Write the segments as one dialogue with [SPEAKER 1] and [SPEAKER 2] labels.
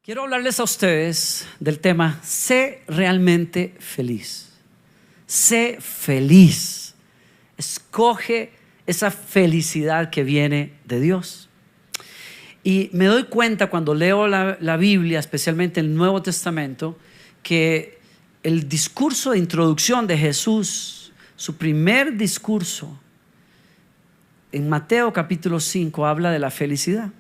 [SPEAKER 1] Quiero hablarles a ustedes del tema sé realmente feliz. Sé feliz. Escoge esa felicidad que viene de Dios. Y me doy cuenta cuando leo la Biblia, especialmente el Nuevo Testamento, que el discurso de introducción de Jesús, su primer discurso en Mateo capítulo 5, habla de la felicidad.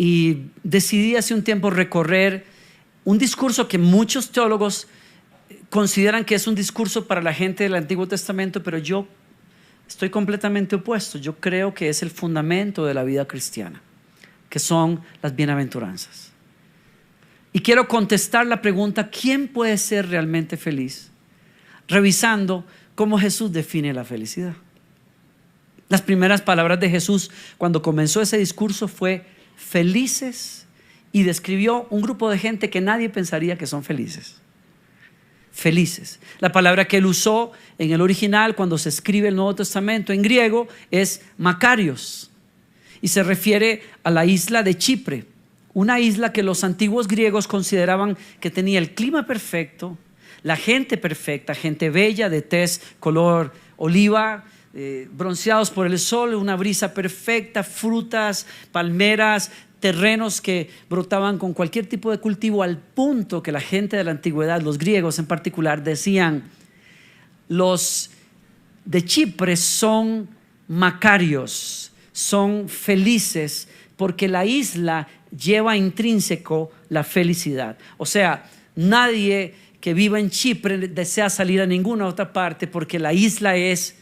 [SPEAKER 1] Y decidí hace un tiempo recorrer un discurso que muchos teólogos consideran que es un discurso para la gente del Antiguo Testamento, pero yo estoy completamente opuesto. Yo creo que es el fundamento de la vida cristiana, que son las bienaventuranzas. Y quiero contestar la pregunta: ¿quién puede ser realmente feliz? Revisando cómo Jesús define la felicidad. Las primeras palabras de Jesús cuando comenzó ese discurso fue felices, y describió un grupo de gente que nadie pensaría que son felices. Felices. La palabra que él usó en el original cuando se escribe el Nuevo Testamento en griego es Makarios, y se refiere a la isla de Chipre, una isla que los antiguos griegos consideraban que tenía el clima perfecto, la gente perfecta, gente bella de tez color oliva, bronceados por el sol, una brisa perfecta, frutas, palmeras, terrenos que brotaban con cualquier tipo de cultivo, al punto que la gente de la antigüedad, los griegos en particular, decían: los de Chipre son macarios, son felices, porque la isla lleva intrínseco la felicidad. O sea, nadie que viva en Chipre desea salir a ninguna otra parte, porque la isla es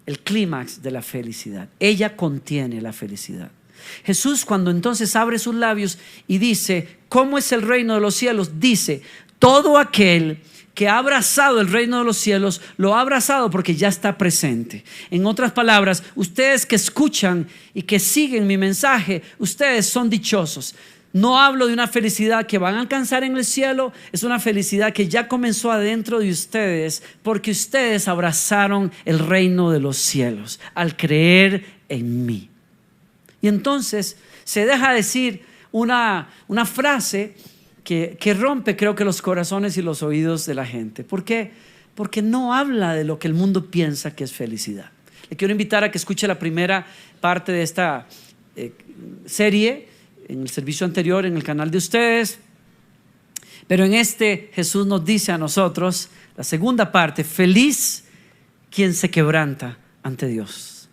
[SPEAKER 1] el clímax de la felicidad. Ella contiene la felicidad. Jesús, cuando entonces abre sus labios y dice ¿cómo es el reino de los cielos?, dice: todo aquel que ha abrazado el reino de los cielos lo ha abrazado porque ya está presente. En otras palabras, ustedes que escuchan y que siguen mi mensaje, ustedes son dichosos. No hablo de una felicidad que van a alcanzar en el cielo, es una felicidad que ya comenzó adentro de ustedes, porque ustedes abrazaron el reino de los cielos al creer en mí. Y entonces se deja decir una frase que rompe, creo que, los corazones y los oídos de la gente. ¿Por qué? Porque no habla de lo que el mundo piensa que es felicidad. Le quiero invitar a que escuche la primera parte de esta serie en el servicio anterior en el canal de ustedes, pero en este Jesús nos dice a nosotros la segunda parte: feliz quien se quebranta ante Dios,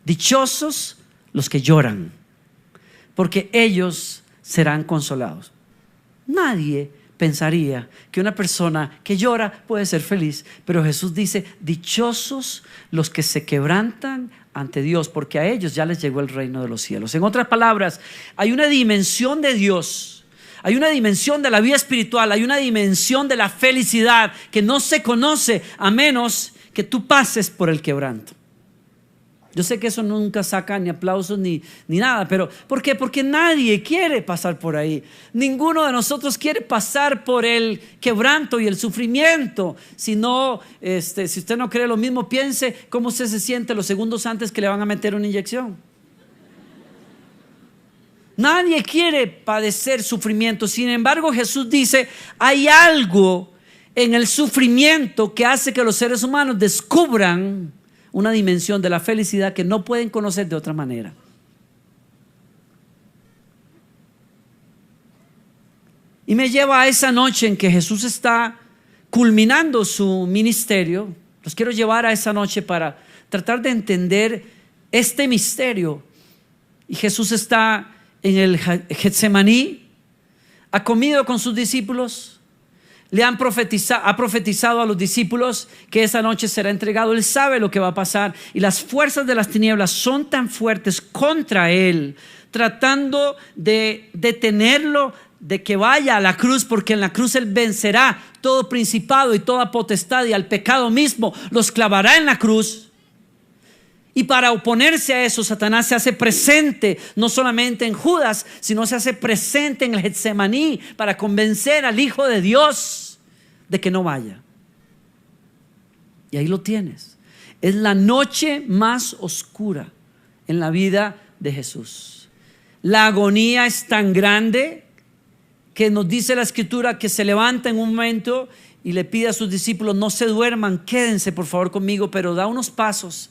[SPEAKER 1] dichosos los que lloran, porque ellos serán consolados. Nadie pensaría que una persona que llora puede ser feliz, pero Jesús dice: dichosos los que se quebrantan ante Dios, porque a ellos ya les llegó el reino de los cielos. En otras palabras, hay una dimensión de Dios, hay una dimensión de la vida espiritual, hay una dimensión de la felicidad que no se conoce a menos que tú pases por el quebranto. Yo sé que eso nunca saca ni aplausos ni nada, pero ¿por qué? Porque nadie quiere pasar por ahí. Ninguno de nosotros quiere pasar por el quebranto y el sufrimiento. Si usted no cree lo mismo, piense cómo usted se siente los segundos antes que le van a meter una inyección. Nadie quiere padecer sufrimiento. Sin embargo, Jesús dice: hay algo en el sufrimiento que hace que los seres humanos descubran una dimensión de la felicidad que no pueden conocer de otra manera. Y me lleva a esa noche en que Jesús está culminando su ministerio. Los quiero llevar a esa noche para tratar de entender este misterio. Y Jesús está en el Getsemaní, ha comido con sus discípulos, ha profetizado a los discípulos que esa noche será entregado. Él sabe lo que va a pasar, y las fuerzas de las tinieblas son tan fuertes contra él, tratando de detenerlo, de que vaya a la cruz, porque en la cruz él vencerá todo principado y toda potestad, y al pecado mismo los clavará en la cruz. Y para oponerse a eso, Satanás se hace presente no solamente en Judas, sino se hace presente en el Getsemaní para convencer al Hijo de Dios de que no vaya. Y ahí lo tienes. Es la noche más oscura en la vida de Jesús. La agonía es tan grande que nos dice la Escritura que se levanta en un momento y le pide a sus discípulos: no se duerman, quédense por favor conmigo, pero da unos pasos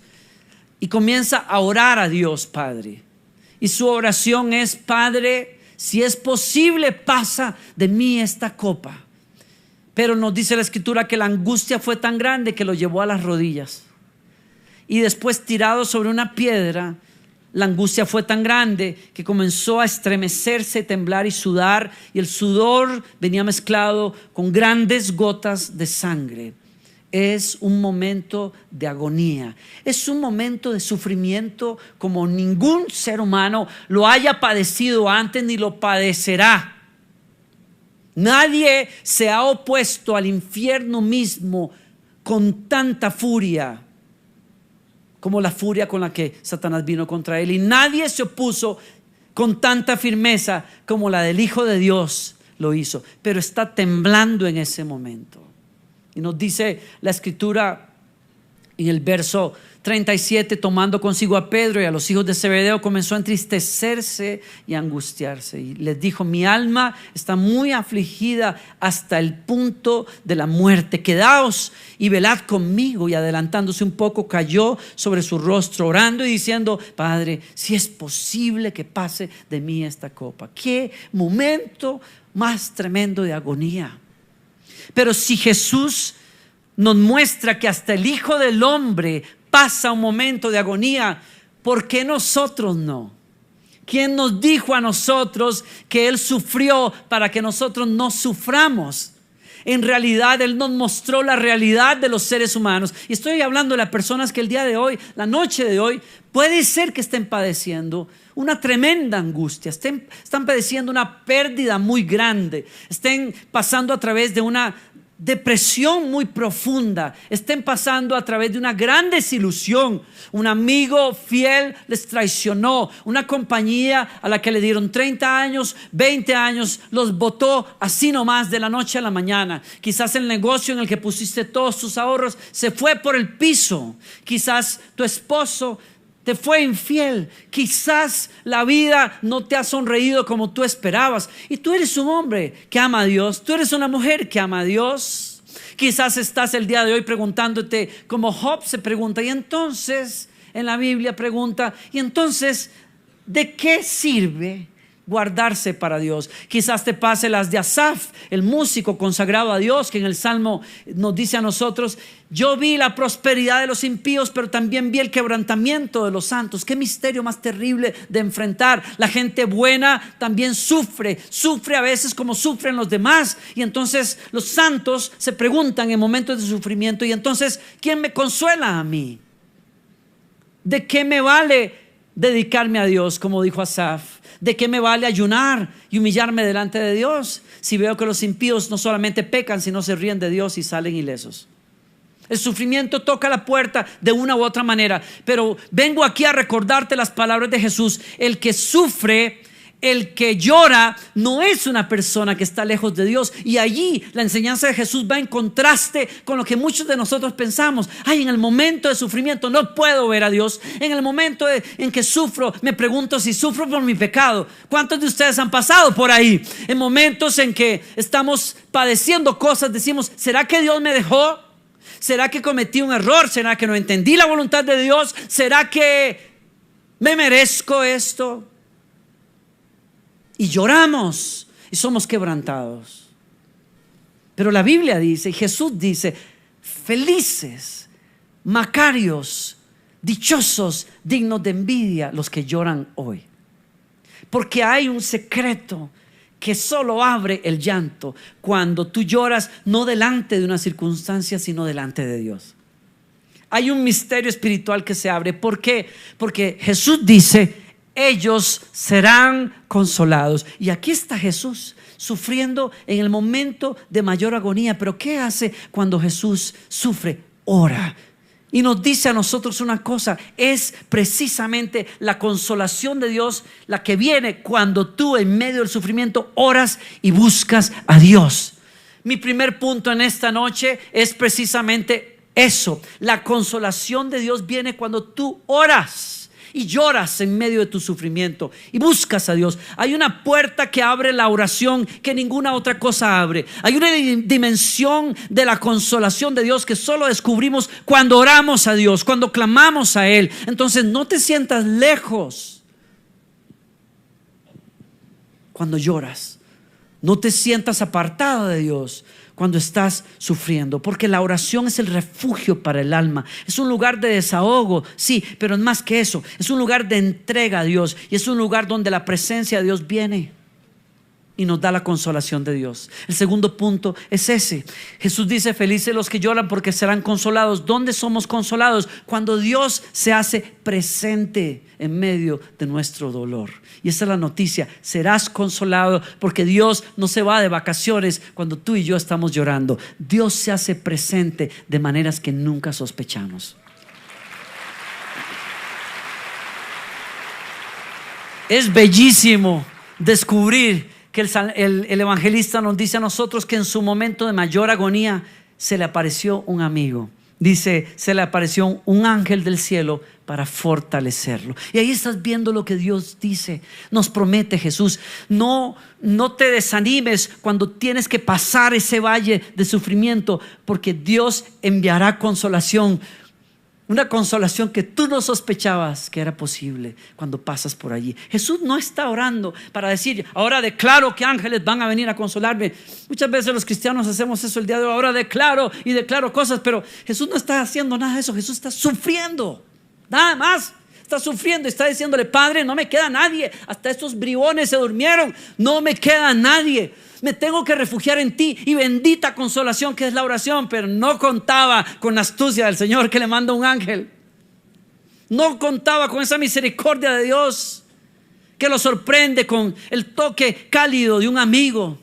[SPEAKER 1] y comienza a orar a Dios Padre. Y su oración es: Padre, si es posible, pasa de mí esta copa. Pero nos dice la Escritura que la angustia fue tan grande que lo llevó a las rodillas. Y después, tirado sobre una piedra, la angustia fue tan grande que comenzó a estremecerse, temblar y sudar. Y el sudor venía mezclado con grandes gotas de sangre. Es un momento de agonía, es un momento de sufrimiento como ningún ser humano lo haya padecido antes ni lo padecerá. Nadie se ha opuesto al infierno mismo con tanta furia como la furia con la que Satanás vino contra él, y nadie se opuso con tanta firmeza como la del Hijo de Dios lo hizo, pero está temblando en ese momento. Y nos dice la Escritura en el verso 37: tomando consigo a Pedro y a los hijos de Zebedeo, comenzó a entristecerse y a angustiarse. Y les dijo: mi alma está muy afligida hasta el punto de la muerte. Quedaos y velad conmigo. Y adelantándose un poco, cayó sobre su rostro, orando y diciendo: Padre, si es posible que pase de mí esta copa. Qué momento más tremendo de agonía. Pero si Jesús nos muestra que hasta el Hijo del Hombre pasa un momento de agonía, ¿por qué nosotros no? ¿Quién nos dijo a nosotros que Él sufrió para que nosotros no suframos? En realidad Él nos mostró la realidad de los seres humanos. Y estoy hablando de las personas que el día de hoy, la noche de hoy, puede ser que estén padeciendo una tremenda angustia, están padeciendo una pérdida muy grande, estén pasando a través de una depresión muy profunda, estén pasando a través de una gran desilusión. Un amigo fiel les traicionó, una compañía a la que le dieron 30 años, 20 años, los botó así nomás de la noche a la mañana. Quizás el negocio en el que pusiste todos tus ahorros se fue por el piso. Quizás tu esposo te fue infiel. Quizás la vida no te ha sonreído como tú esperabas. Y tú eres un hombre que ama a Dios. Tú eres una mujer que ama a Dios. Quizás estás el día de hoy preguntándote, como Job se pregunta, y entonces, en la Biblia pregunta, y entonces, ¿de qué sirve guardarse para Dios? Quizás te pase las de Asaf, el músico consagrado a Dios, que en el Salmo nos dice a nosotros: yo vi la prosperidad de los impíos, pero también vi el quebrantamiento de los santos. Qué misterio más terrible de enfrentar. La gente buena también sufre a veces como sufren los demás. Y entonces los santos se preguntan en momentos de sufrimiento: y entonces, ¿quién me consuela a mí? ¿De qué me vale dedicarme a Dios, como dijo Asaf? ¿De qué me vale ayunar y humillarme delante de Dios si veo que los impíos no solamente pecan, sino se ríen de Dios y salen ilesos? El sufrimiento toca la puerta de una u otra manera, pero vengo aquí a recordarte las palabras de Jesús. El que sufre, el que llora, no es una persona que está lejos de Dios. Y allí la enseñanza de Jesús va en contraste con lo que muchos de nosotros pensamos. En el momento de sufrimiento no puedo ver a Dios. En el momento en que sufro, me pregunto si sufro por mi pecado. ¿Cuántos de ustedes han pasado por ahí? En momentos en que estamos padeciendo cosas, decimos: ¿será que Dios me dejó? ¿Será que cometí un error? ¿Será que no entendí la voluntad de Dios? ¿Será que me merezco esto? Y lloramos y somos quebrantados. Pero la Biblia dice, y Jesús dice: felices, macarios, dichosos, dignos de envidia los que lloran hoy. Porque hay un secreto que solo abre el llanto cuando tú lloras, no delante de una circunstancia, sino delante de Dios. Hay un misterio espiritual que se abre. ¿Por qué? Porque Jesús dice: ellos serán consolados. Y aquí está Jesús sufriendo en el momento de mayor agonía. Pero ¿qué hace cuando Jesús sufre? Ora. Y nos dice a nosotros una cosa: es precisamente la consolación de Dios la que viene cuando tú, en medio del sufrimiento, oras y buscas a Dios. Mi primer punto en esta noche es precisamente eso. La consolación de Dios viene cuando tú oras y lloras en medio de tu sufrimiento y buscas a Dios. Hay una puerta que abre la oración que ninguna otra cosa abre. Hay una dimensión de la consolación de Dios que solo descubrimos cuando oramos a Dios, cuando clamamos a Él. Entonces no te sientas lejos cuando lloras. No te sientas apartado de Dios cuando estás sufriendo, porque la oración es el refugio para el alma. Es un lugar de desahogo, sí, pero es más que eso. Es un lugar de entrega a Dios y es un lugar donde la presencia de Dios viene y nos da la consolación de Dios. El segundo punto es ese. Jesús dice: felices los que lloran porque serán consolados. ¿Dónde somos consolados? Cuando Dios se hace presente en medio de nuestro dolor. Y esa es la noticia: serás consolado, porque Dios no se va de vacaciones cuando tú y yo estamos llorando. Dios se hace presente de maneras que nunca sospechamos. Es bellísimo descubrir que el evangelista nos dice a nosotros que en su momento de mayor agonía se le apareció un amigo. Dice: se le apareció un ángel del cielo para fortalecerlo. Y ahí estás viendo lo que Dios dice. Nos promete Jesús: no te desanimes cuando tienes que pasar ese valle de sufrimiento, porque Dios enviará consolación. Una consolación que tú no sospechabas que era posible cuando pasas por allí. Jesús no está orando para decir: ahora declaro que ángeles van a venir a consolarme. Muchas veces los cristianos hacemos eso el día de hoy. Ahora declaro cosas, pero Jesús no está haciendo nada de eso. Jesús está sufriendo, nada más. Está sufriendo y está diciéndole: Padre, no me queda nadie. Hasta estos bribones se durmieron. No me queda nadie. Me tengo que refugiar en ti. Y bendita consolación que es la oración. Pero no contaba con la astucia del Señor, que le manda un ángel. No contaba con esa misericordia de Dios que lo sorprende con el toque cálido de un amigo.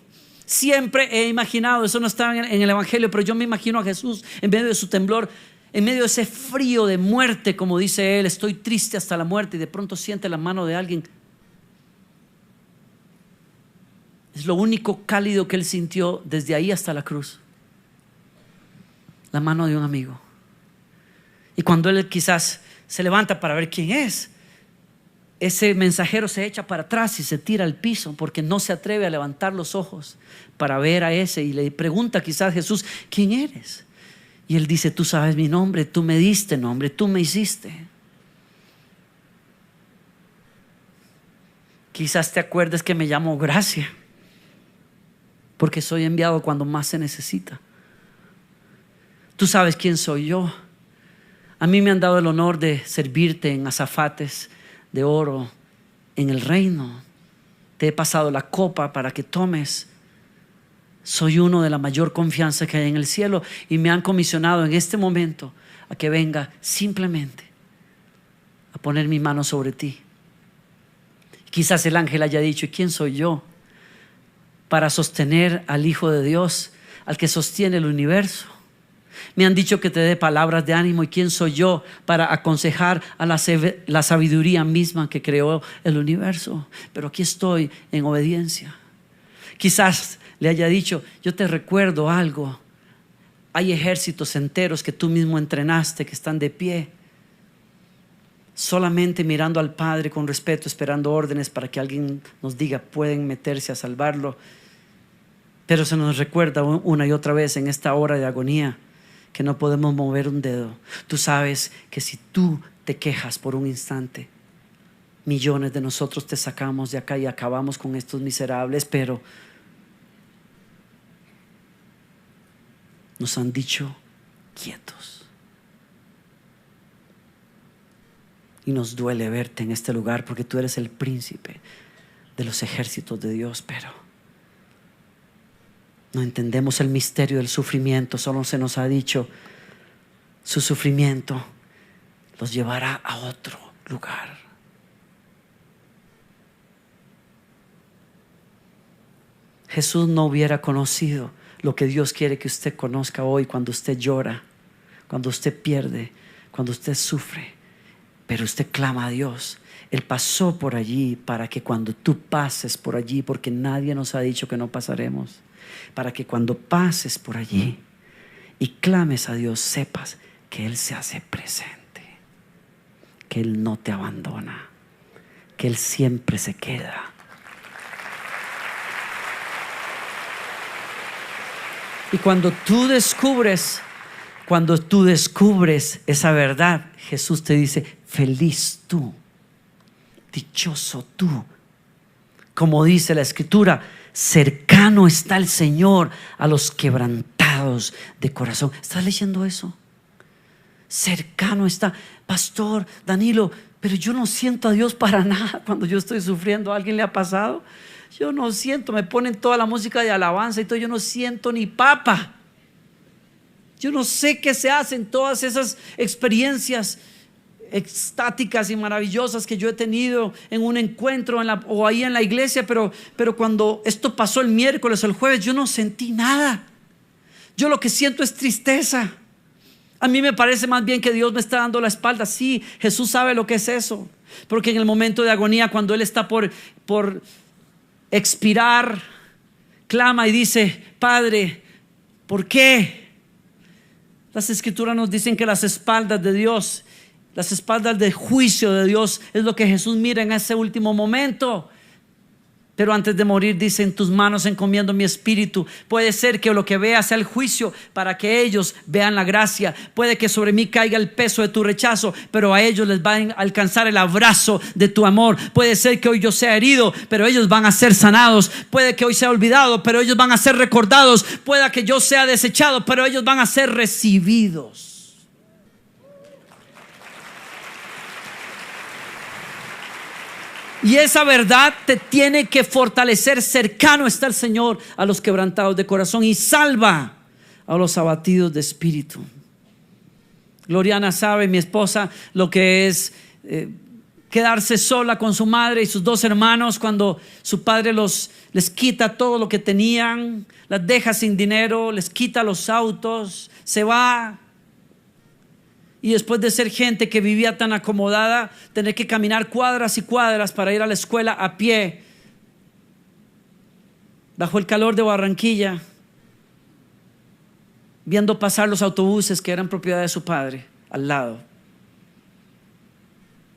[SPEAKER 1] Siempre he imaginado, eso no está en el evangelio, pero yo me imagino a Jesús en medio de su temblor, en medio de ese frío de muerte, como dice él: estoy triste hasta la muerte. Y de pronto siente la mano de alguien. Es lo único cálido que él sintió desde ahí hasta la cruz: la mano de un amigo. Y cuando él quizás se levanta para ver quién es, ese mensajero se echa para atrás y se tira al piso, porque no se atreve a levantar los ojos para ver a ese. Y le pregunta quizás Jesús: ¿quién eres? Y él dice: tú sabes mi nombre, tú me diste nombre, tú me hiciste. Quizás te acuerdes que me llamo Gracia, porque soy enviado cuando más se necesita. Tú sabes quién soy yo. A mí me han dado el honor de servirte en azafates de oro en el reino. Te he pasado la copa para que tomes. Soy uno de la mayor confianza que hay en el cielo, y me han comisionado en este momento a que venga simplemente a poner mi mano sobre ti. Quizás el ángel haya dicho: ¿y quién soy yo para sostener al Hijo de Dios, al que sostiene el universo? Me han dicho que te dé palabras de ánimo, ¿y quién soy yo para aconsejar a la sabiduría misma que creó el universo? Pero aquí estoy en obediencia. Quizás le haya dicho: yo te recuerdo algo. Hay ejércitos enteros que tú mismo entrenaste, que están de pie, solamente mirando al Padre con respeto, esperando órdenes para que alguien nos diga: pueden meterse a salvarlo. Pero se nos recuerda una y otra vez en esta hora de agonía que no podemos mover un dedo. Tú sabes que si tú te quejas por un instante, millones de nosotros te sacamos de acá y acabamos con estos miserables. Pero nos han dicho: quietos. Y nos duele verte en este lugar, porque tú eres el príncipe de los ejércitos de Dios, pero no entendemos el misterio del sufrimiento. Solo se nos ha dicho: su sufrimiento los llevará a otro lugar. Jesús no hubiera conocido lo que Dios quiere que usted conozca hoy, cuando usted llora, cuando usted pierde, cuando usted sufre, pero usted clama a Dios. Él pasó por allí para que cuando tú pases por allí, porque nadie nos ha dicho que no pasaremos, para que cuando pases por allí y clames a Dios, sepas que Él se hace presente, que Él no te abandona, que Él siempre se queda. Y cuando tú descubres esa verdad, Jesús te dice: feliz tú, dichoso tú. Como dice la Escritura, cercano está el Señor a los quebrantados de corazón. ¿Estás leyendo eso? Cercano está. Pastor Danilo, pero yo no siento a Dios para nada cuando yo estoy sufriendo. ¿A alguien le ha pasado? Yo no siento, me ponen toda la música de alabanza y todo, yo no siento ni papa. Yo no sé qué se hacen todas esas experiencias extáticas y maravillosas que yo he tenido en un encuentro o ahí en la iglesia, pero cuando esto pasó el miércoles o el jueves, yo no sentí nada. Yo lo que siento es tristeza. A mí me parece más bien que Dios me está dando la espalda. Sí, Jesús sabe lo que es eso, porque en el momento de agonía, cuando Él está por expirar, clama y dice: Padre, ¿por qué? Las Escrituras nos dicen que las espaldas de Dios, las espaldas del juicio de Dios, es lo que Jesús mira en ese último momento. Pero antes de morir dice: en tus manos encomiendo mi espíritu. Puede ser que lo que vea sea el juicio para que ellos vean la gracia. Puede que sobre mí caiga el peso de tu rechazo, pero a ellos les va a alcanzar el abrazo de tu amor. Puede ser que hoy yo sea herido, pero ellos van a ser sanados. Puede que hoy sea olvidado, pero ellos van a ser recordados. Puede que yo sea desechado, pero ellos van a ser recibidos. Y esa verdad te tiene que fortalecer. Cercano está el Señor a los quebrantados de corazón y salva a los abatidos de espíritu. Gloriana sabe, mi esposa, lo que es quedarse sola con su madre y sus dos hermanos cuando su padre les quita todo lo que tenían, las deja sin dinero, les quita los autos, se va. Y después de ser gente que vivía tan acomodada, tener que caminar cuadras y cuadras para ir a la escuela a pie, bajo el calor de Barranquilla, viendo pasar los autobuses que eran propiedad de su padre al lado,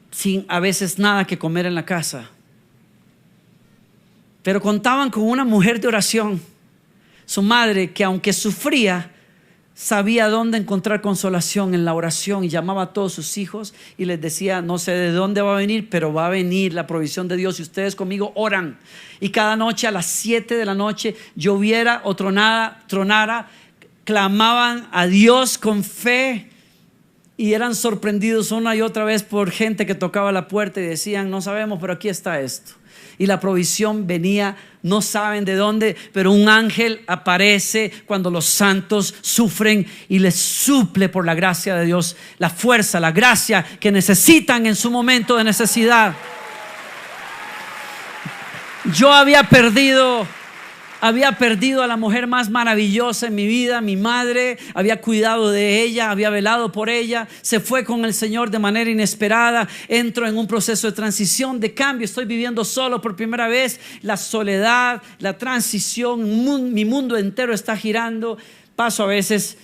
[SPEAKER 1] sin a veces nada que comer en la casa. Pero contaban con una mujer de oración, su madre, que aunque sufría, sabía dónde encontrar consolación en la oración, y llamaba a todos sus hijos y les decía: no sé de dónde va a venir, pero va a venir la provisión de Dios, y ustedes conmigo oran. Y cada noche a las 7 de la noche, lloviera o tronara, clamaban a Dios con fe, y eran sorprendidos una y otra vez por gente que tocaba la puerta y decían: no sabemos, pero aquí está esto. Y la provisión venía, no saben de dónde, pero un ángel aparece cuando los santos sufren y les suple por la gracia de Dios la fuerza, la gracia que necesitan en su momento de necesidad. Yo había perdido a la mujer más maravillosa en mi vida, mi madre. Había cuidado de ella, había velado por ella. Se fue con el Señor de manera inesperada. Entro en un proceso de transición, de cambio. Estoy viviendo solo por primera vez. La soledad, la transición, mi mundo entero está girando. Paso a veces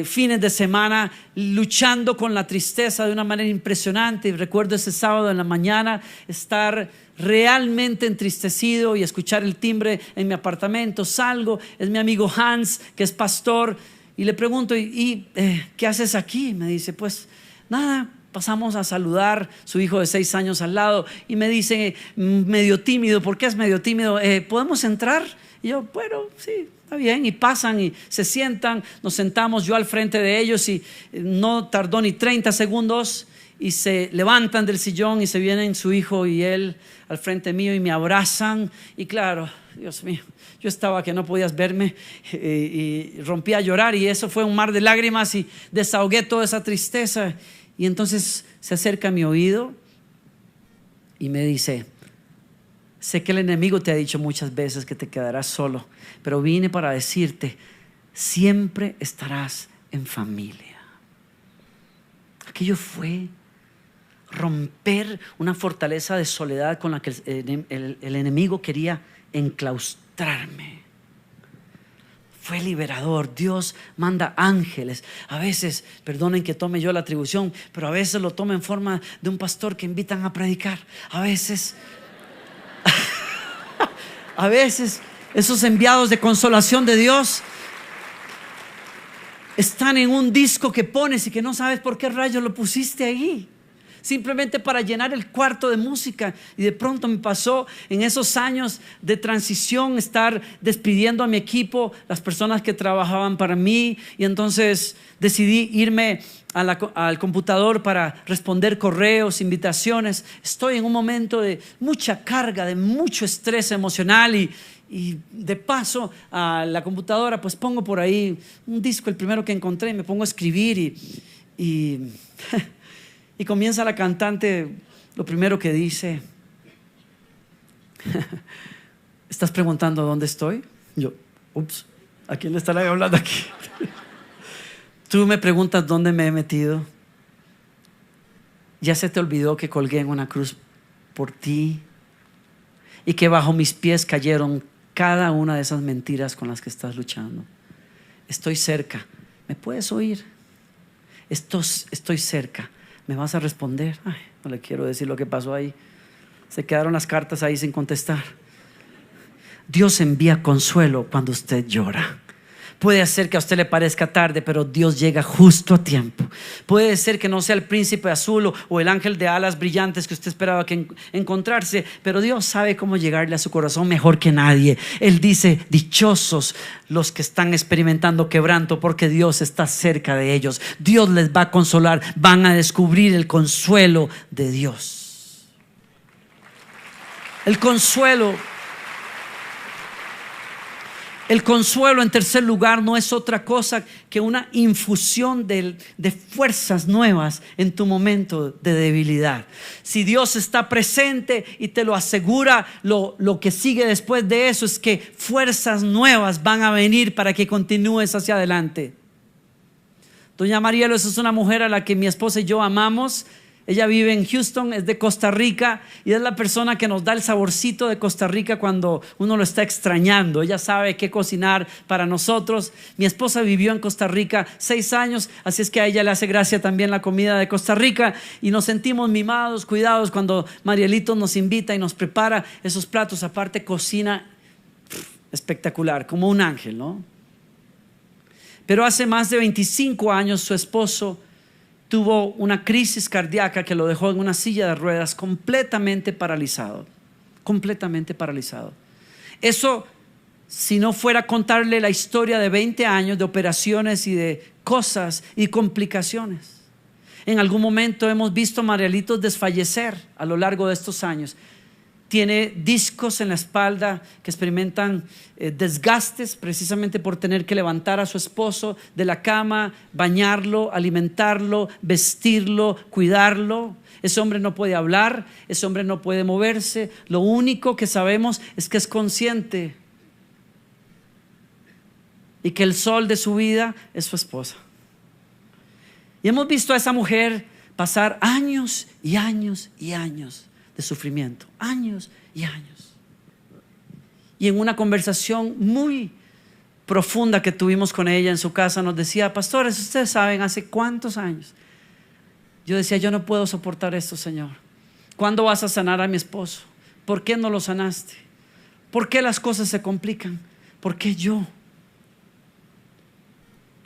[SPEAKER 1] fines de semana luchando con la tristeza de una manera impresionante. Y recuerdo ese sábado en la mañana estar realmente entristecido y escuchar el timbre en mi apartamento. Salgo, es mi amigo Hans, que es pastor, y le pregunto: ¿y qué haces aquí? Me dice: pues nada, pasamos a saludar, su hijo de 6 años al lado, y me dice, medio tímido: ¿por qué es medio tímido? ¿Podemos entrar? Y yo: bueno, sí, está bien. Y pasan y se sientan, nos sentamos, yo al frente de ellos, y no tardó ni 30 segundos y se levantan del sillón y se vienen su hijo y él al frente mío y me abrazan. Y claro, Dios mío, yo estaba que no podías verme, y rompí a llorar, y eso fue un mar de lágrimas, y desahogué toda esa tristeza. Y entonces se acerca a mi oído y me dice: sé que el enemigo te ha dicho muchas veces que te quedarás solo, pero vine para decirte: siempre estarás en familia. Aquello fue romper una fortaleza de soledad con la que el enemigo quería enclaustrarme. Fue liberador. Dios manda ángeles. A veces, perdonen que tome yo la atribución, pero a veces lo toma en forma de un pastor que invitan a predicar. A veces esos enviados de consolación de Dios están en un disco que pones y que no sabes por qué rayos lo pusiste ahí, simplemente para llenar el cuarto de música. Y de pronto me pasó en esos años de transición estar despidiendo a mi equipo, las personas que trabajaban para mí, y entonces decidí irme al computador para responder correos, invitaciones. Estoy en un momento de mucha carga, de mucho estrés emocional, y de paso a la computadora pues pongo por ahí un disco, el primero que encontré, y me pongo a escribir y comienza la cantante. Lo primero que dice: ¿estás preguntando dónde estoy? Yo, ups, ¿a quién le estará hablando aquí? Tú me preguntas dónde me he metido. Ya se te olvidó que colgué en una cruz por ti y que bajo mis pies cayeron cada una de esas mentiras con las que estás luchando. Estoy cerca. ¿Me puedes oír? Estoy cerca. ¿Me vas a responder? Ay, no le quiero decir lo que pasó ahí. Se quedaron las cartas ahí sin contestar. Dios envía consuelo cuando usted llora. Puede ser que a usted le parezca tarde, pero Dios llega justo a tiempo. Puede ser que no sea el príncipe azul o el ángel de alas brillantes que usted esperaba que encontrarse, pero Dios sabe cómo llegarle a su corazón mejor que nadie. Él dice: dichosos los que están experimentando quebranto, porque Dios está cerca de ellos. Dios les va a consolar. Van a descubrir el consuelo de Dios. El consuelo, en tercer lugar, no es otra cosa que una infusión de fuerzas nuevas en tu momento de debilidad. Si Dios está presente, y te lo asegura, lo que sigue después de eso es que fuerzas nuevas van a venir para que continúes hacia adelante. Doña Mariela es una mujer a la que mi esposa y yo amamos. Ella vive en Houston, es de Costa Rica, y es la persona que nos da el saborcito de Costa Rica cuando uno lo está extrañando. Ella sabe qué cocinar para nosotros. Mi esposa vivió en Costa Rica 6 años, así es que a ella le hace gracia también la comida de Costa Rica, y nos sentimos mimados, cuidados cuando Marielito nos invita y nos prepara esos platos. Aparte cocina espectacular, como un ángel, ¿no? Pero hace más de 25 años su esposo tuvo una crisis cardíaca que lo dejó en una silla de ruedas, completamente paralizado. Eso, si no fuera a contarle la historia de 20 años de operaciones y de cosas y complicaciones. En algún momento hemos visto a Marielito desfallecer a lo largo de estos años. Tiene discos en la espalda que experimentan desgastes precisamente por tener que levantar a su esposo de la cama, bañarlo, alimentarlo, vestirlo, cuidarlo. Ese hombre no puede hablar, ese hombre no puede moverse. Lo único que sabemos es que es consciente y que el sol de su vida es su esposa. Y hemos visto a esa mujer pasar años y años y años de sufrimiento, años y años. Y en una conversación muy profunda que tuvimos con ella en su casa, nos decía: pastores, ustedes saben hace cuántos años. Yo decía: yo no puedo soportar esto, Señor. ¿Cuándo vas a sanar a mi esposo? ¿Por qué no lo sanaste? ¿Por qué las cosas se complican? ¿Por qué yo?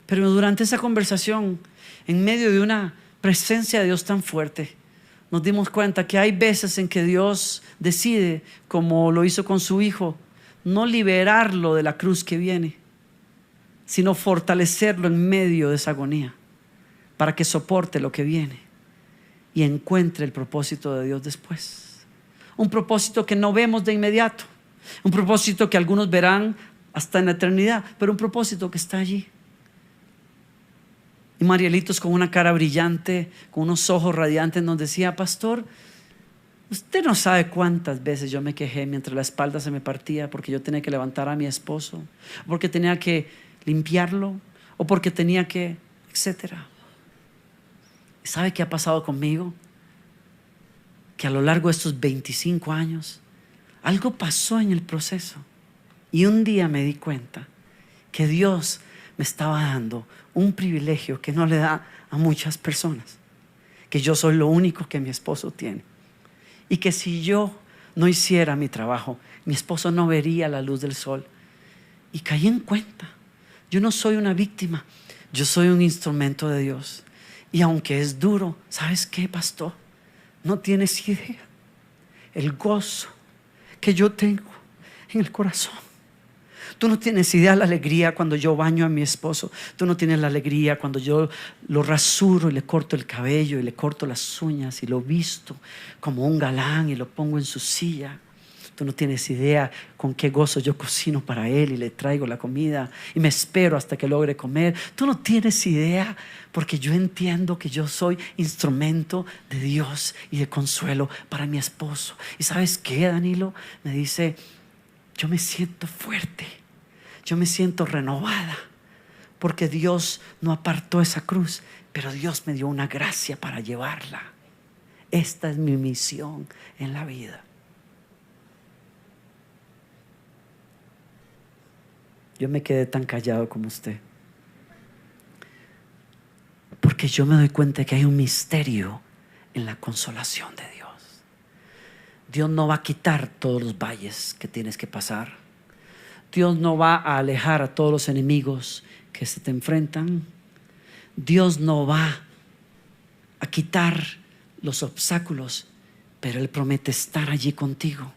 [SPEAKER 1] Pero durante esa conversación, en medio de una presencia de Dios tan fuerte, nos dimos cuenta que hay veces en que Dios decide, como lo hizo con su hijo, no liberarlo de la cruz que viene, sino fortalecerlo en medio de esa agonía para que soporte lo que viene y encuentre el propósito de Dios después. Un propósito que no vemos de inmediato, un propósito que algunos verán hasta en la eternidad, pero un propósito que está allí. Y Marielitos, con una cara brillante, con unos ojos radiantes, nos decía: pastor, usted no sabe cuántas veces yo me quejé mientras la espalda se me partía porque yo tenía que levantar a mi esposo, porque tenía que limpiarlo, o porque tenía que, etcétera. ¿Sabe qué ha pasado conmigo? Que a lo largo de estos 25 años algo pasó en el proceso, y un día me di cuenta que Dios me estaba dando un privilegio que no le da a muchas personas, que yo soy lo único que mi esposo tiene, y que si yo no hiciera mi trabajo, mi esposo no vería la luz del sol. Y caí en cuenta, yo no soy una víctima, yo soy un instrumento de Dios. Y aunque es duro, ¿sabes qué, pastor? No tienes idea el gozo que yo tengo en el corazón. Tú no tienes idea la alegría cuando yo baño a mi esposo. Tú no tienes la alegría cuando yo lo rasuro y le corto el cabello y le corto las uñas y lo visto como un galán y lo pongo en su silla. Tú no tienes idea con qué gozo yo cocino para él y le traigo la comida y me espero hasta que logre comer. Tú no tienes idea, porque yo entiendo que yo soy instrumento de Dios y de consuelo para mi esposo. ¿Y sabes qué, Danilo? Me dice, yo me siento fuerte, yo me siento renovada, porque Dios no apartó esa cruz, pero Dios me dio una gracia para llevarla. Esta es mi misión en la vida. Yo me quedé tan callado como usted, porque yo me doy cuenta que hay un misterio en la consolación de Dios. Dios no va a quitar todos los valles que tienes que pasar. Dios no va a alejar a todos los enemigos que se te enfrentan. Dios no va a quitar los obstáculos, pero Él promete estar allí contigo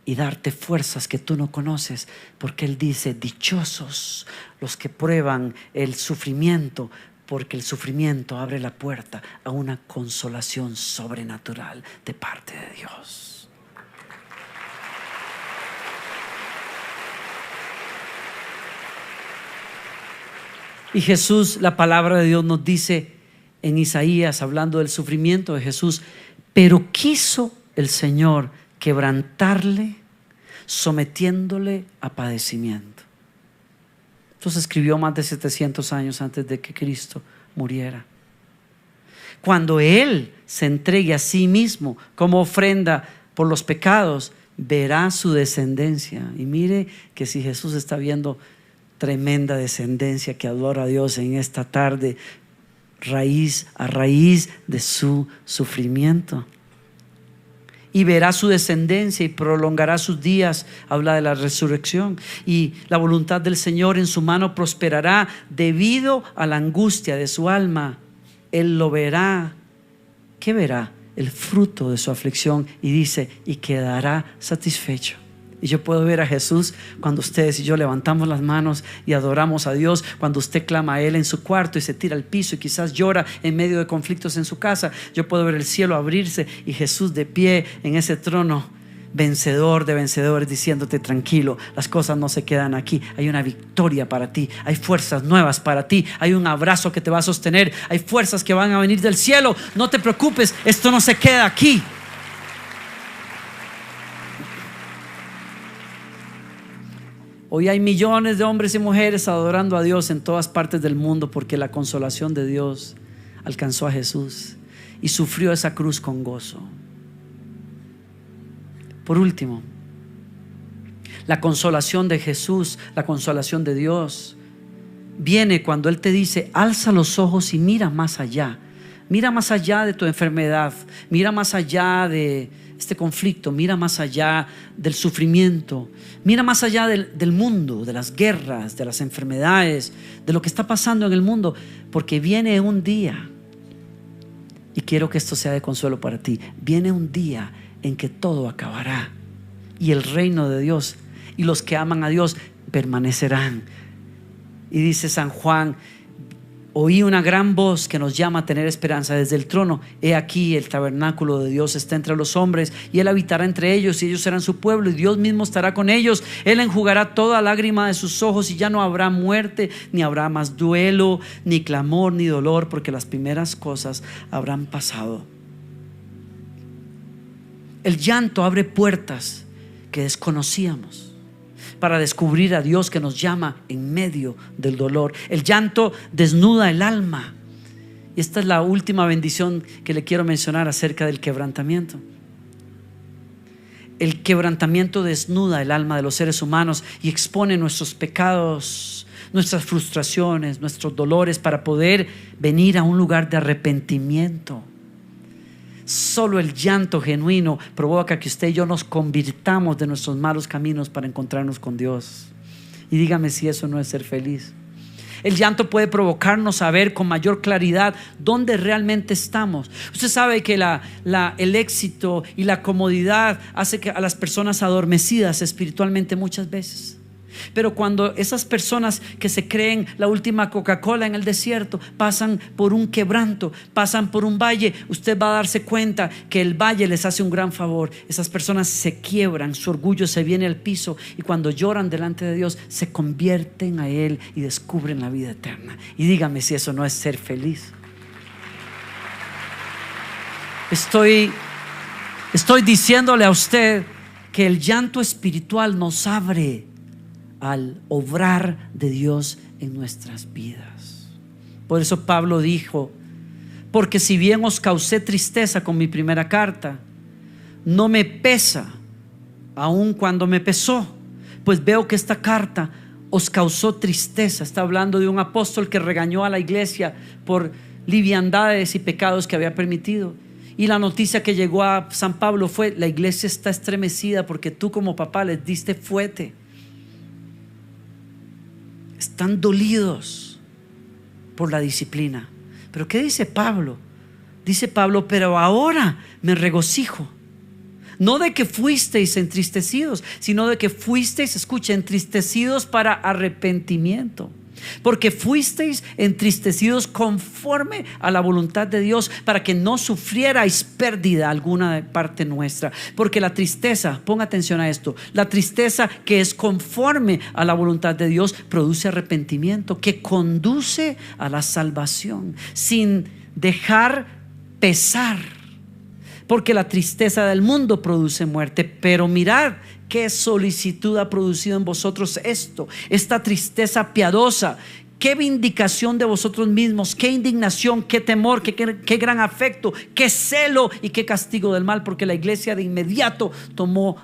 [SPEAKER 1] y darte fuerzas que tú no conoces, porque Él dice, dichosos los que prueban el sufrimiento, porque el sufrimiento abre la puerta a una consolación sobrenatural de parte de Dios. Y Jesús, la palabra de Dios nos dice en Isaías, hablando del sufrimiento de Jesús, pero quiso el Señor quebrantarle, sometiéndole a padecimiento. Esto se escribió más de 700 años antes de que Cristo muriera. Cuando Él se entregue a sí mismo como ofrenda por los pecados, verá su descendencia. Y mire que si Jesús está viendo tremenda descendencia que adora a Dios en esta tarde, a raíz de su sufrimiento. Y verá su descendencia y prolongará sus días. Habla de la resurrección. Y la voluntad del Señor en su mano prosperará debido a la angustia de su alma. Él lo verá. ¿Qué verá? El fruto de su aflicción. Y dice, y quedará satisfecho. Y yo puedo ver a Jesús cuando ustedes y yo levantamos las manos y adoramos a Dios, cuando usted clama a Él en su cuarto y se tira al piso y quizás llora en medio de conflictos en su casa. Yo puedo ver el cielo abrirse y Jesús de pie en ese trono, vencedor de vencedores, diciéndote tranquilo, las cosas no se quedan aquí, hay una victoria para ti, hay fuerzas nuevas para ti, hay un abrazo que te va a sostener, hay fuerzas que van a venir del cielo. No te preocupes, esto no se queda aquí. Hoy hay millones de hombres y mujeres adorando a Dios en todas partes del mundo, porque la consolación de Dios alcanzó a Jesús y sufrió esa cruz con gozo. Por último, la consolación de Jesús, la consolación de Dios, viene cuando Él te dice, alza los ojos y mira más allá. Mira más allá de tu enfermedad, mira más allá de este conflicto, mira más allá del sufrimiento, mira más allá del mundo, de las guerras, de las enfermedades, de lo que está pasando en el mundo, porque viene un día, y quiero que esto sea de consuelo para ti, viene un día en que todo acabará y el reino de Dios y los que aman a Dios permanecerán. Y dice San Juan, oí una gran voz que nos llama a tener esperanza desde el trono. He aquí el tabernáculo de Dios está entre los hombres y Él habitará entre ellos y ellos serán su pueblo y Dios mismo estará con ellos. Él enjugará toda lágrima de sus ojos y ya no habrá muerte, ni habrá más duelo, ni clamor, ni dolor, porque las primeras cosas habrán pasado. El llanto abre puertas que desconocíamos para descubrir a Dios que nos llama en medio del dolor. El llanto desnuda el alma. Y esta es la última bendición que le quiero mencionar acerca del quebrantamiento. El quebrantamiento desnuda el alma de los seres humanos y expone nuestros pecados, nuestras frustraciones, nuestros dolores, para poder venir a un lugar de arrepentimiento. Solo el llanto genuino provoca que usted y yo nos convirtamos de nuestros malos caminos para encontrarnos con Dios. Y dígame si eso no es ser feliz. El llanto puede provocarnos a ver con mayor claridad dónde realmente estamos. Usted sabe que el éxito y la comodidad hace que a las personas adormecidas espiritualmente muchas veces. Pero cuando esas personas que se creen la última Coca-Cola en el desierto pasan por un quebranto, pasan por un valle, usted va a darse cuenta que el valle les hace un gran favor. Esas personas se quiebran, su orgullo se viene al piso, y cuando lloran delante de Dios se convierten a Él y descubren la vida eterna. Y dígame si eso no es ser feliz. Estoy diciéndole a usted que el llanto espiritual nos abre al obrar de Dios en nuestras vidas. Por eso Pablo dijo: porque si bien os causé tristeza con mi primera carta, no me pesa aun cuando me pesó, pues veo que esta carta os causó tristeza. Está hablando de un apóstol que regañó a la iglesia por liviandades y pecados que había permitido. Y la noticia que llegó a San Pablo fue: la iglesia está estremecida porque tú como papá les diste fuete. Están dolidos por la disciplina. Pero ¿qué dice Pablo? Dice Pablo: pero ahora me regocijo, no de que fuisteis entristecidos, sino de que fuisteis, escucha, entristecidos para arrepentimiento. Porque fuisteis entristecidos conforme a la voluntad de Dios, para que no sufrierais pérdida alguna de parte nuestra. Porque la tristeza, ponga atención a esto, la tristeza que es conforme a la voluntad de Dios produce arrepentimiento, que conduce a la salvación, sin dejar pesar. Porque la tristeza del mundo produce muerte, pero mirad qué solicitud ha producido en vosotros esta tristeza piadosa. Qué vindicación de vosotros mismos, qué indignación, qué temor, qué gran afecto, qué celo y qué castigo del mal. Porque la iglesia de inmediato tomó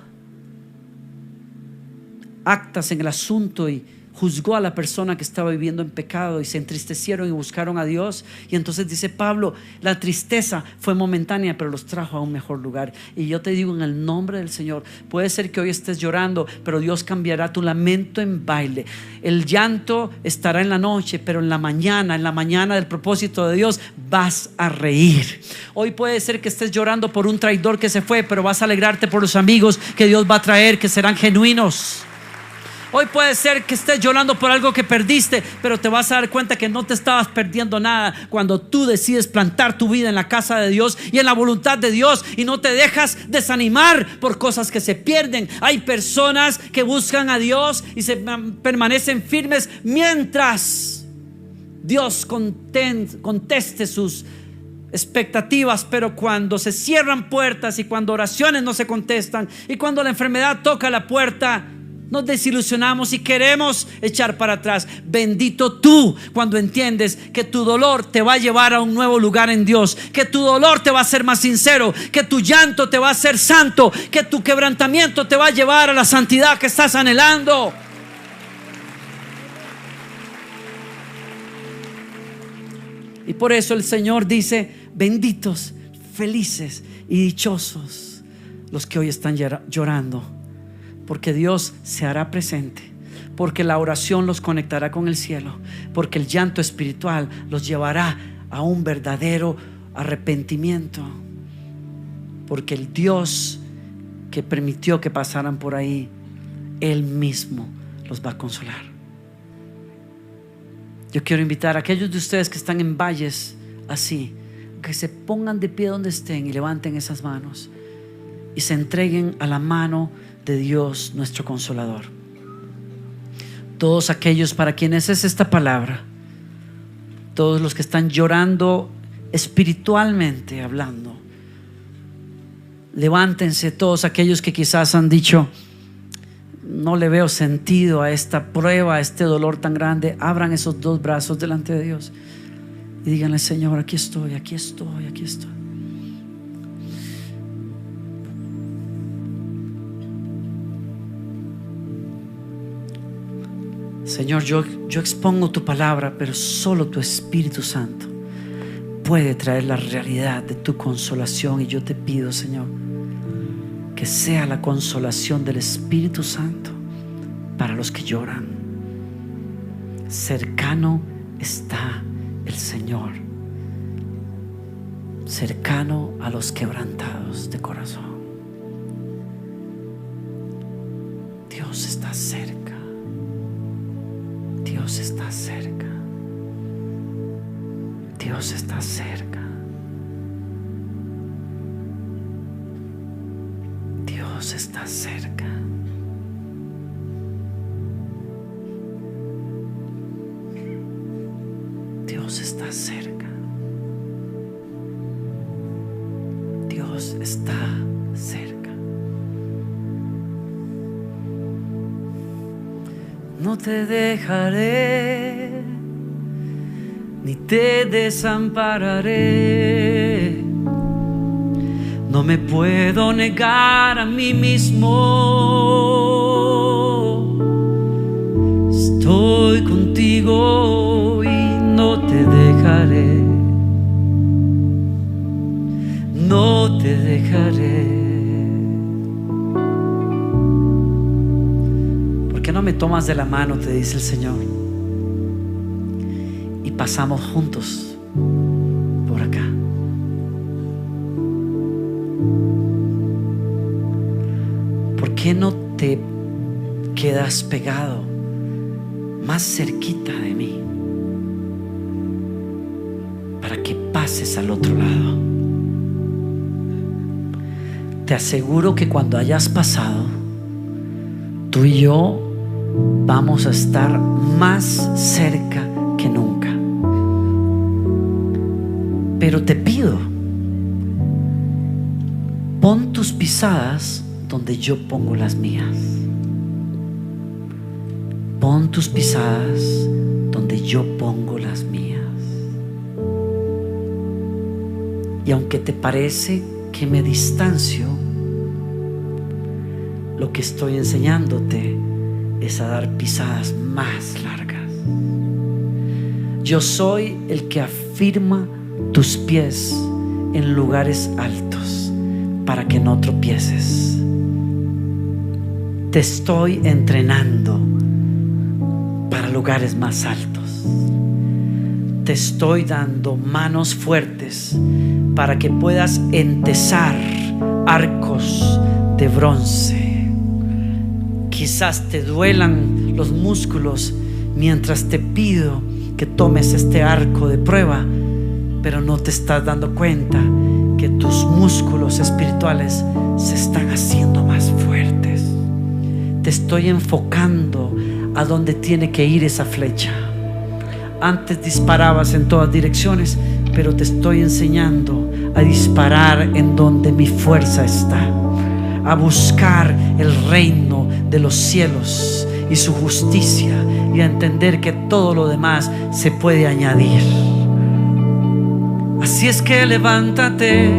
[SPEAKER 1] actas en el asunto y juzgó a la persona que estaba viviendo en pecado, y se entristecieron y buscaron a Dios. Y entonces dice Pablo: la tristeza fue momentánea, pero los trajo a un mejor lugar. Y yo te digo en el nombre del Señor, puede ser que hoy estés llorando, pero Dios cambiará tu lamento en baile. El llanto estará en la noche, pero en la mañana del propósito de Dios, vas a reír. Hoy puede ser que estés llorando por un traidor que se fue, pero vas a alegrarte por los amigos que Dios va a traer, que serán genuinos. Hoy puede ser que estés llorando por algo que perdiste, pero te vas a dar cuenta que no te estabas perdiendo nada cuando tú decides plantar tu vida en la casa de Dios y en la voluntad de Dios, y no te dejas desanimar por cosas que se pierden. Hay personas que buscan a Dios y se permanecen firmes mientras Dios conteste sus expectativas, pero cuando se cierran puertas y cuando oraciones no se contestan y cuando la enfermedad toca la puerta, nos desilusionamos y queremos echar para atrás. Bendito tú cuando entiendes que tu dolor te va a llevar a un nuevo lugar en Dios, que tu dolor te va a hacer más sincero, que tu llanto te va a hacer santo, que tu quebrantamiento te va a llevar a la santidad que estás anhelando. Y por eso el Señor dice: benditos, felices y dichosos los que hoy están llorando, porque Dios se hará presente, porque la oración los conectará con el cielo, porque el llanto espiritual los llevará a un verdadero arrepentimiento, porque el Dios que permitió que pasaran por ahí, Él mismo los va a consolar. Yo quiero invitar a aquellos de ustedes que están en valles así, que se pongan de pie donde estén y levanten esas manos y se entreguen a la mano de Dios nuestro Consolador. Todos aquellos para quienes es esta palabra, todos los que están llorando espiritualmente hablando, levántense. Todos aquellos que quizás han dicho: no le veo sentido a esta prueba, a este dolor tan grande, abran esos dos brazos delante de Dios y díganle: Señor, aquí estoy, aquí estoy, aquí estoy. Señor, yo expongo tu palabra, pero solo tu Espíritu Santo puede traer la realidad de tu consolación. Y yo te pido, Señor, que sea la consolación del Espíritu Santo para los que lloran. Cercano está el Señor, cercano a los quebrantados de corazón. Dios está cerca. Dios está cerca. Dios está cerca. Dios está cerca. Dios está cerca. Dios está cerca. No te dejaré, ni te desampararé. No me puedo negar a mí mismo. Estoy contigo y no te dejaré. No te dejaré. ¿Por qué no me tomas de la mano?, te dice el Señor, y pasamos juntos por acá. ¿Por qué no te quedas pegado más cerquita de mí para que pases al otro lado? Te aseguro que cuando hayas pasado, tú y yo vamos a estar más cerca que nunca. Pero te pido, pon tus pisadas donde yo pongo las mías. Pon tus pisadas donde yo pongo las mías. Y aunque te parece que me distancio, lo que estoy enseñándote es a dar pisadas más largas. Yo soy el que afirma tus pies en lugares altos para que no tropieces. Te estoy entrenando para lugares más altos. Te estoy dando manos fuertes para que puedas entesar arcos de bronce. Quizás te duelan los músculos mientras te pido que tomes este arco de prueba, pero no te estás dando cuenta que tus músculos espirituales se están haciendo más fuertes. Te estoy enfocando a donde tiene que ir esa flecha. Antes disparabas en todas direcciones, pero te estoy enseñando a disparar en donde mi fuerza está, a buscar el reino de los cielos y su justicia, y a entender que todo lo demás se puede añadir. Así es que levántate,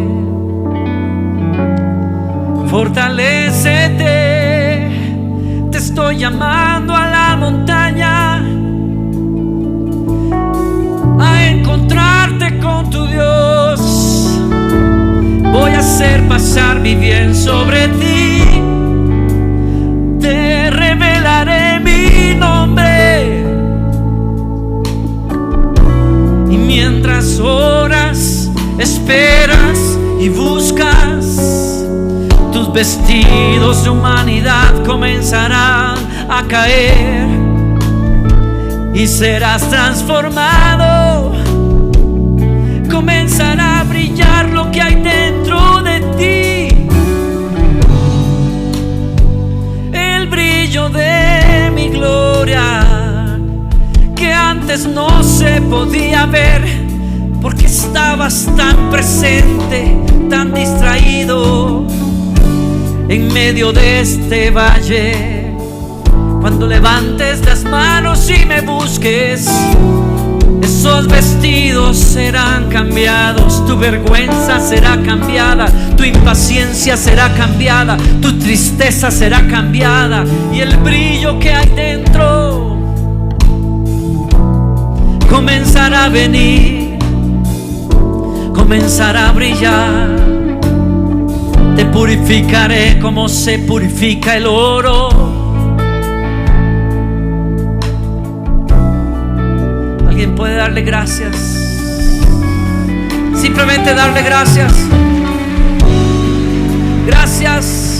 [SPEAKER 1] fortalécete. Te estoy llamando a la montaña, a encontrarte con tu Dios. Voy a hacer pasar mi bien sobre ti. Te revelaré mi nombre. Y mientras oras, esperas y buscas, tus vestidos de humanidad comenzarán a caer y serás transformado. Comenzará a brillar lo que hay dentro de ti, el brillo de mi gloria, que antes no se podía ver porque estabas tan presente, tan distraído en medio de este valle. Cuando levantes las manos y me busques, esos vestidos serán cambiados, tu vergüenza será cambiada, tu impaciencia será cambiada, tu tristeza será cambiada, y el brillo que hay dentro a venir, comenzará a brillar. Te purificaré como se purifica el oro. ¿Alguien puede darle gracias? Simplemente darle gracias. Gracias.